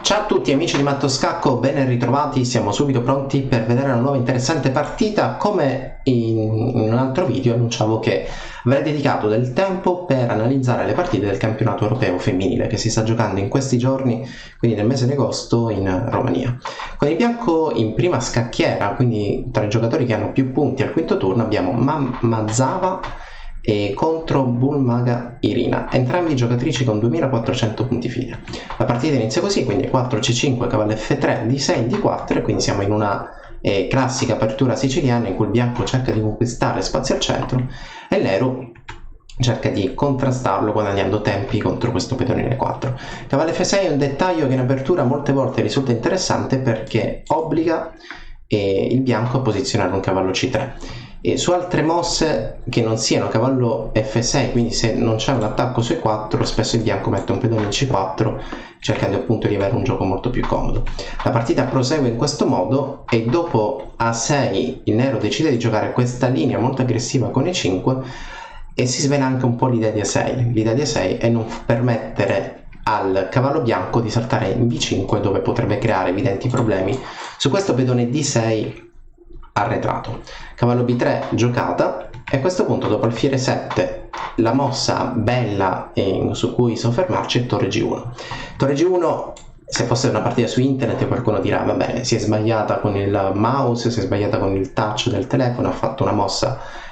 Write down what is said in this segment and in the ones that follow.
Ciao a tutti amici di Matto Scacco, ben ritrovati, siamo subito pronti per vedere una nuova interessante partita. Come in un altro video annunciavo che avrei dedicato del tempo per analizzare le partite del campionato europeo femminile che si sta giocando in questi giorni, quindi nel mese di agosto in Romania. Con il bianco in prima scacchiera, quindi tra i giocatori che hanno più punti al quinto turno, abbiamo Mazava e contro Bulmaga Irina, entrambi giocatrici con 2400 punti fine. La partita inizia così, quindi 4 C5, cavallo F3, D6, D4, e quindi siamo in una classica apertura siciliana in cui il bianco cerca di conquistare spazio al centro e il nero cerca di contrastarlo guadagnando tempi contro questo pedone in E4. Cavallo F6 è un dettaglio che in apertura molte volte risulta interessante perché obbliga il bianco a posizionare un cavallo C3. E su altre mosse che non siano cavallo F6, quindi se non c'è un attacco su E4, spesso il bianco mette un pedone in C4 cercando appunto di avere un gioco molto più comodo. La partita prosegue in questo modo e dopo A6 il nero decide di giocare questa linea molto aggressiva con E5 e si svela anche un po' l'idea di A6. L'idea di A6 è non permettere al cavallo bianco di saltare in B5 dove potrebbe creare evidenti problemi su questo pedone D6 arretrato. Cavallo B3 giocata e a questo punto dopo alfiere 7 la mossa bella su cui soffermarci è torre G1. Torre G1, se fosse una partita su internet qualcuno dirà va bene, si è sbagliata con il mouse, si è sbagliata con il touch del telefono, ha fatto una mossa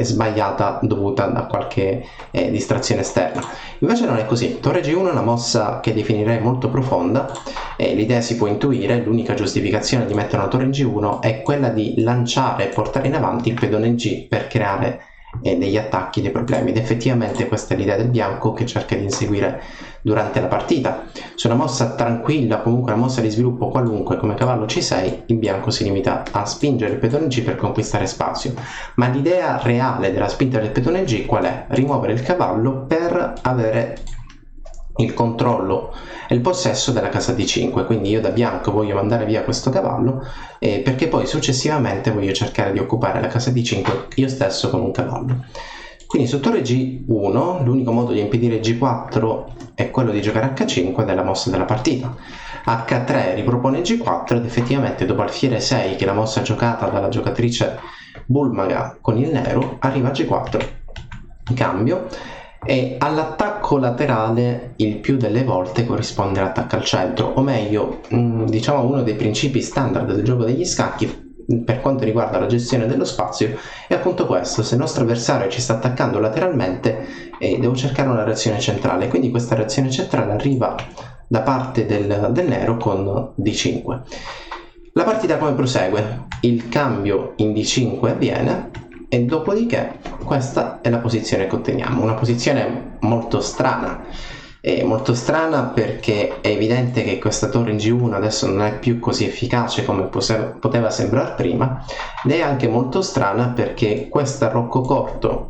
sbagliata dovuta a qualche distrazione esterna. Invece non è così. Torre G1 è una mossa che definirei molto profonda, l'idea si può intuire, l'unica giustificazione di mettere una torre in G1 è quella di lanciare e portare in avanti il pedone G per creare degli attacchi, dei problemi, ed effettivamente questa è l'idea del bianco che cerca di inseguire durante la partita. Su una mossa tranquilla, comunque una mossa di sviluppo qualunque come cavallo C6, il bianco si limita a spingere il pedone G per conquistare spazio, ma l'idea reale della spinta del pedone G qual è? Rimuovere il cavallo per avere il controllo e il possesso della casa D5, quindi io da bianco voglio mandare via questo cavallo perché poi successivamente voglio cercare di occupare la casa D5 io stesso con un cavallo. Quindi su torre G1 l'unico modo di impedire G4 è quello di giocare H5 ed è la mossa della partita. H3 ripropone G4 ed effettivamente dopo alfiere 6, che è la mossa giocata dalla giocatrice Bulmaga con il nero, arriva a G4, cambio, e all'attacco laterale il più delle volte corrisponde all'attacco al centro, o meglio, diciamo uno dei principi standard del gioco degli scacchi per quanto riguarda la gestione dello spazio è appunto questo: se il nostro avversario ci sta attaccando lateralmente devo cercare una reazione centrale, quindi questa reazione centrale arriva da parte del nero con D5. La partita come prosegue? Il cambio in D5 avviene e dopodiché questa è la posizione che otteniamo, una posizione molto strana perché è evidente che questa torre in G1 adesso non è più così efficace come poteva sembrare prima, ed è anche molto strana perché questa rocco corto,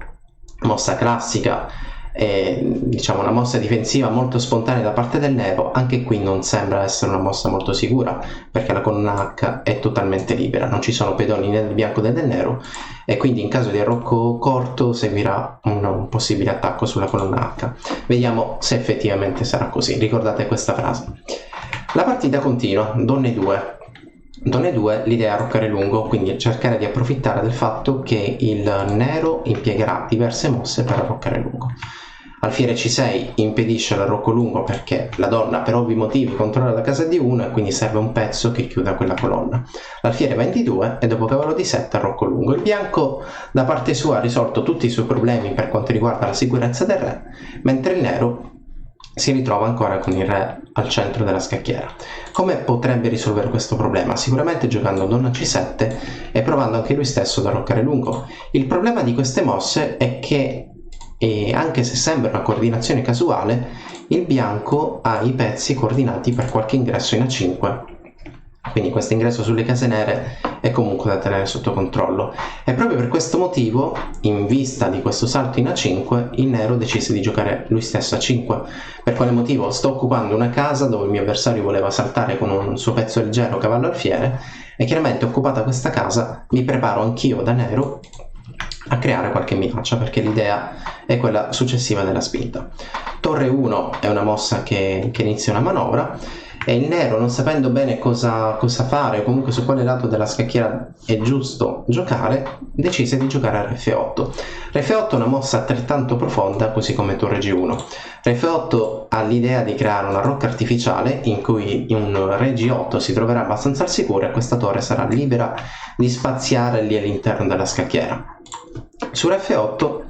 mossa classica, diciamo una mossa difensiva molto spontanea da parte del nero, anche qui non sembra essere una mossa molto sicura perché la colonna H è totalmente libera, non ci sono pedoni né del bianco né del nero e quindi in caso di arrocco corto seguirà un possibile attacco sulla colonna H. Vediamo se effettivamente sarà così, ricordate questa frase. La partita continua, donne 2. Donne 2, l'idea è arroccare lungo, quindi cercare di approfittare del fatto che il nero impiegherà diverse mosse per arroccare lungo. Alfiere C6 impedisce l'arrocco lungo perché la donna per ovvi motivi controlla la casa D1 e quindi serve un pezzo che chiuda quella colonna. L'alfiere va in D2 e dopo cavallo D7 arrocco lungo. Il bianco da parte sua ha risolto tutti i suoi problemi per quanto riguarda la sicurezza del re, mentre il nero si ritrova ancora con il re al centro della scacchiera. Come potrebbe risolvere questo problema? Sicuramente giocando donna C7 e provando anche lui stesso ad arroccare lungo. Il problema di queste mosse è che anche se sembra una coordinazione casuale, il bianco ha i pezzi coordinati per qualche ingresso in A5, quindi questo ingresso sulle case nere è comunque da tenere sotto controllo e proprio per questo motivo, in vista di questo salto in A5, il nero decise di giocare lui stesso A5. Per quale motivo? Sto occupando una casa dove il mio avversario voleva saltare con un suo pezzo leggero cavallo alfiere e chiaramente occupata questa casa mi preparo anch'io da nero a creare qualche minaccia perché l'idea è quella successiva della spinta. Torre 1 è una mossa che inizia una manovra e il nero, non sapendo bene cosa fare o comunque su quale lato della scacchiera è giusto giocare, decise di giocare a F8. F8 è una mossa altrettanto profonda, così come torre G1. F8 ha l'idea di creare una rocca artificiale in cui un re G8 si troverà abbastanza al sicuro e questa torre sarà libera di spaziare lì all'interno della scacchiera. Su F8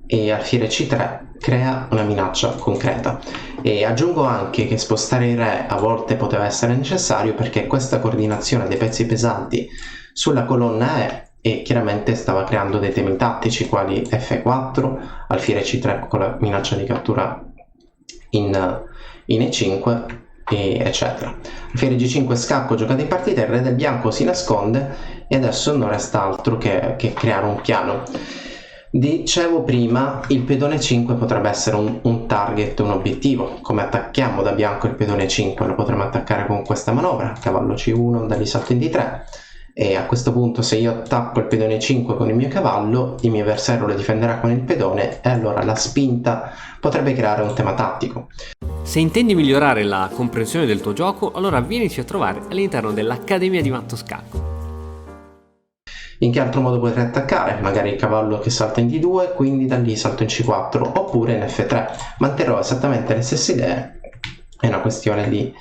e alfiere C3 crea una minaccia concreta, e aggiungo anche che spostare il re a volte poteva essere necessario perché questa coordinazione dei pezzi pesanti sulla colonna E chiaramente stava creando dei temi tattici quali F4, alfiere C3 con la minaccia di cattura in E5 eccetera. Alfiere G5 scacco giocato in partita, il re del bianco si nasconde e adesso non resta altro che creare un piano. Dicevo prima, il pedone 5 potrebbe essere un target, un obiettivo. Come attacchiamo da bianco il pedone 5? Lo potremmo attaccare con questa manovra, cavallo C1, da lì salto in D3, e a questo punto se io attacco il pedone 5 con il mio cavallo, il mio avversario lo difenderà con il pedone e allora la spinta potrebbe creare un tema tattico. Se intendi migliorare la comprensione del tuo gioco, allora vienici a trovare all'interno dell'Accademia di Matto Scacco. In che altro modo potrei attaccare? Magari il cavallo che salta in D2, quindi da lì salto in C4, oppure in F3. Manterrò esattamente le stesse idee, è una questione di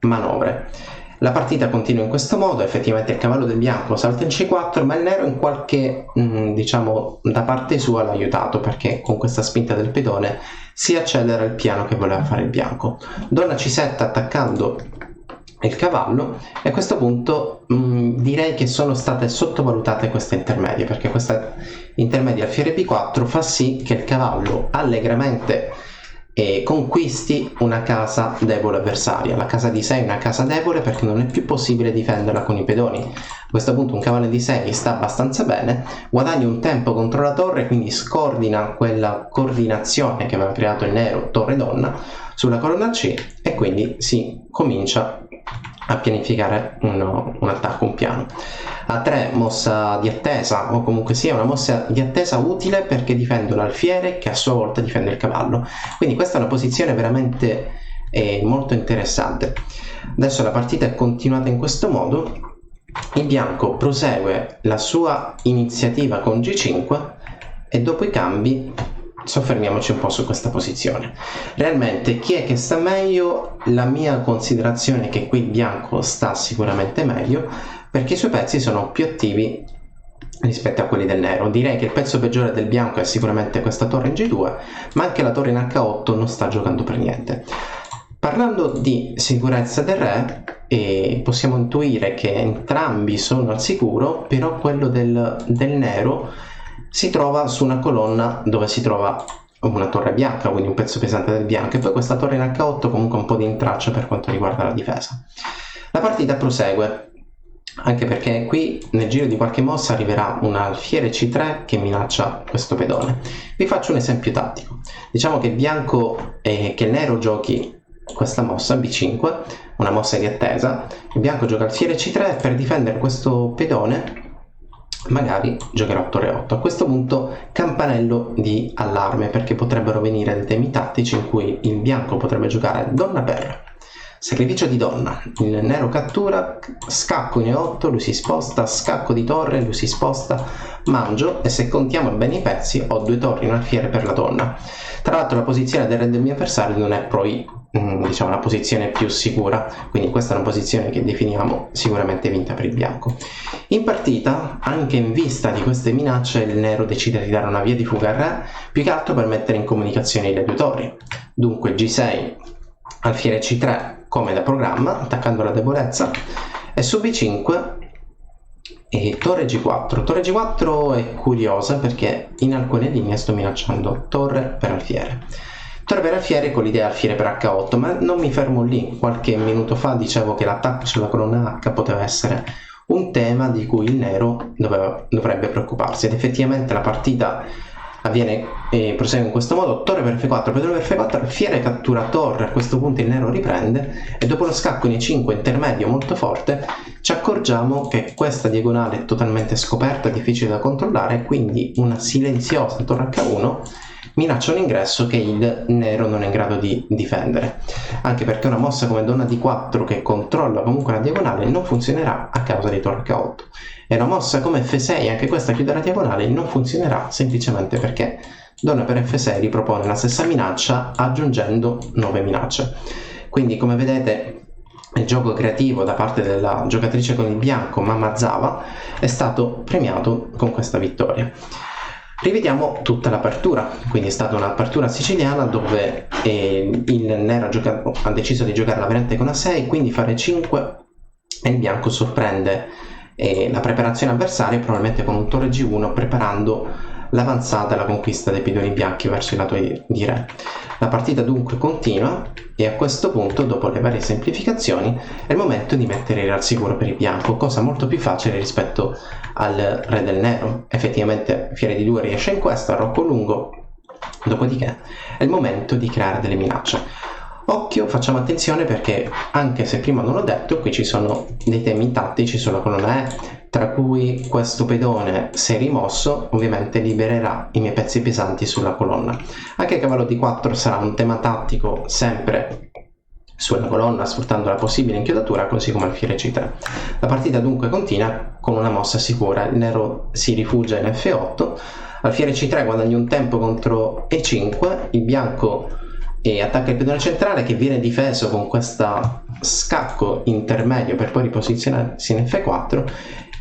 manovre. La partita continua in questo modo, effettivamente il cavallo del bianco salta in C4, ma il nero in qualche, diciamo, da parte sua l'ha aiutato, perché con questa spinta del pedone si accelera il piano che voleva fare il bianco. Donna C7 attaccando il cavallo, e a questo punto direi che sono state sottovalutate queste intermedie, perché questa intermedia alfiere B4 fa sì che il cavallo allegramente conquisti una casa debole avversaria. La casa D6 è una casa debole perché non è più possibile difenderla con i pedoni. A questo punto un cavallo D6 sta abbastanza bene, guadagna un tempo contro la torre, quindi scordina quella coordinazione che aveva creato il nero torre donna sulla colonna C, e quindi si comincia a pianificare un attacco, un piano. A3 mossa di attesa, o comunque sia una mossa di attesa utile perché difendo l'alfiere che a sua volta difende il cavallo, quindi questa è una posizione veramente molto interessante. Adesso la partita è continuata in questo modo, il bianco prosegue la sua iniziativa con G5 e dopo i cambi soffermiamoci un po' su questa posizione. Realmente chi è che sta meglio? La mia considerazione è che qui il bianco sta sicuramente meglio perché i suoi pezzi sono più attivi rispetto a quelli del nero. Direi che il pezzo peggiore del bianco è sicuramente questa torre in G2, ma anche la torre in H8 non sta giocando per niente. Parlando di sicurezza del re, possiamo intuire che entrambi sono al sicuro, però quello del nero si trova su una colonna dove si trova una torre bianca, quindi un pezzo pesante del bianco, e poi questa torre in H8 comunque un po' di intralcio per quanto riguarda la difesa. La partita prosegue, anche perché qui nel giro di qualche mossa arriverà un alfiere C3 che minaccia questo pedone. Vi faccio un esempio tattico. Diciamo che il bianco che il nero giochi questa mossa B5, una mossa di attesa, il bianco gioca alfiere C3 e per difendere questo pedone magari giocherò torre 8. A questo punto campanello di allarme, perché potrebbero venire dei temi tattici in cui il bianco potrebbe giocare donna per sacrificio di donna, il nero cattura, scacco in E8, lui si sposta, scacco di torre, lui si sposta, mangio, e se contiamo bene i pezzi ho due torri in alfiere per la donna. Tra l'altro la posizione del re del mio avversario non è poi diciamo la posizione più sicura, quindi questa è una posizione che definiamo sicuramente vinta per il bianco. In partita, anche in vista di queste minacce, il nero decide di dare una via di fuga al re, più che altro per mettere in comunicazione le due torri. Dunque G6, alfiere C3 come da programma, attaccando la debolezza, e su B5 e torre G4. Torre G4 è curiosa perché in alcune linee sto minacciando torre per alfiere. Torre per alfiere con l'idea alfiere per H8, ma non mi fermo lì. Qualche minuto fa dicevo che l'attacco sulla colonna H poteva essere un tema di cui il nero dovrebbe preoccuparsi, ed effettivamente la partita avviene e prosegue in questo modo: torre per F4, pedone per F4, alfiere cattura torre. A questo punto il nero riprende e dopo lo scacco in E5 intermedio molto forte ci accorgiamo che questa diagonale è totalmente scoperta, difficile da controllare, quindi una silenziosa torre H1 minaccia un ingresso che il nero non è in grado di difendere, anche perché una mossa come donna D4 che controlla comunque la diagonale non funzionerà a causa di torre H8, e una mossa come F6, anche questa chiude la diagonale, non funzionerà semplicemente perché donna per F6 ripropone la stessa minaccia aggiungendo 9 minacce. Quindi, come vedete, il gioco creativo da parte della giocatrice con il bianco Mamma Zava è stato premiato con questa vittoria. Rivediamo tutta l'apertura, quindi è stata un'apertura siciliana dove il nero ha deciso di giocare la variante con A6, quindi fare 5, e il bianco sorprende la preparazione avversaria probabilmente con un torre G1, preparando l'avanzata e la conquista dei pedoni bianchi verso il lato di re. La partita dunque continua e a questo punto, dopo le varie semplificazioni, è il momento di mettere il re al sicuro per il bianco, cosa molto più facile rispetto al re del nero. Effettivamente fiere di 2 riesce in questa, rocco lungo, dopodiché è il momento di creare delle minacce. Occhio, facciamo attenzione perché, anche se prima non l'ho detto, qui ci sono dei temi tattici sulla colonna E, tra cui questo pedone, se rimosso, ovviamente libererà i miei pezzi pesanti sulla colonna. Anche il cavallo D4 sarà un tema tattico sempre sulla colonna, sfruttando la possibile inchiodatura, così come alfiere C3. La partita dunque continua con una mossa sicura, il nero si rifugia in F8, alfiere C3 guadagna un tempo contro E5, il bianco attacca il pedone centrale che viene difeso con questo scacco intermedio per poi riposizionarsi in F4,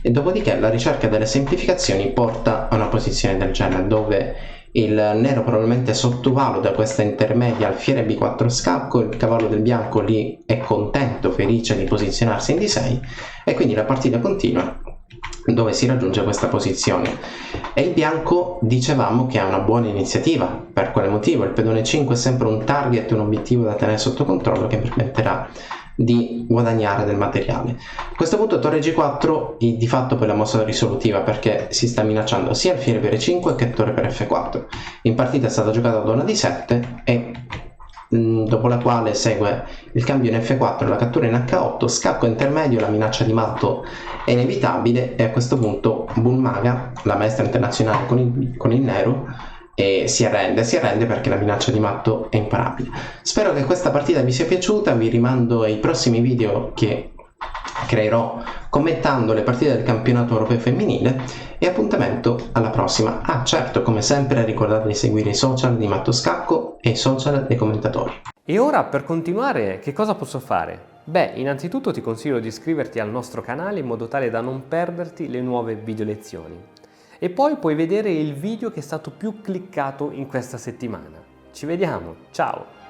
e dopodiché la ricerca delle semplificazioni porta a una posizione del genere dove il nero probabilmente sottovaluta questa intermedia alfiere B4 scacco, il cavallo del bianco lì è contento, felice di posizionarsi in D6, e quindi la partita continua dove si raggiunge questa posizione. E il bianco dicevamo che ha una buona iniziativa. Per quale motivo? Il pedone 5 è sempre un target, un obiettivo da tenere sotto controllo che permetterà di guadagnare del materiale. A questo punto torre G4 di fatto per la mossa risolutiva, perché si sta minacciando sia alfiere per E5 che torre per F4. In partita è stata giocata donna D7 e dopo la quale segue il cambio in F4 e la cattura in H8, scacco intermedio, la minaccia di matto è inevitabile, e a questo punto Bulmaga, la maestra internazionale con il nero, si arrende perché la minaccia di matto è imparabile. Spero che questa partita vi sia piaciuta, vi rimando ai prossimi video che creerò commentando le partite del campionato europeo femminile, e appuntamento alla prossima. Certo, come sempre ricordate di seguire i social di Matto Scacco e i social dei commentatori. E ora, per continuare, che cosa posso fare? Beh, innanzitutto ti consiglio di iscriverti al nostro canale in modo tale da non perderti le nuove video lezioni. E poi puoi vedere il video che è stato più cliccato in questa settimana. Ci vediamo, ciao!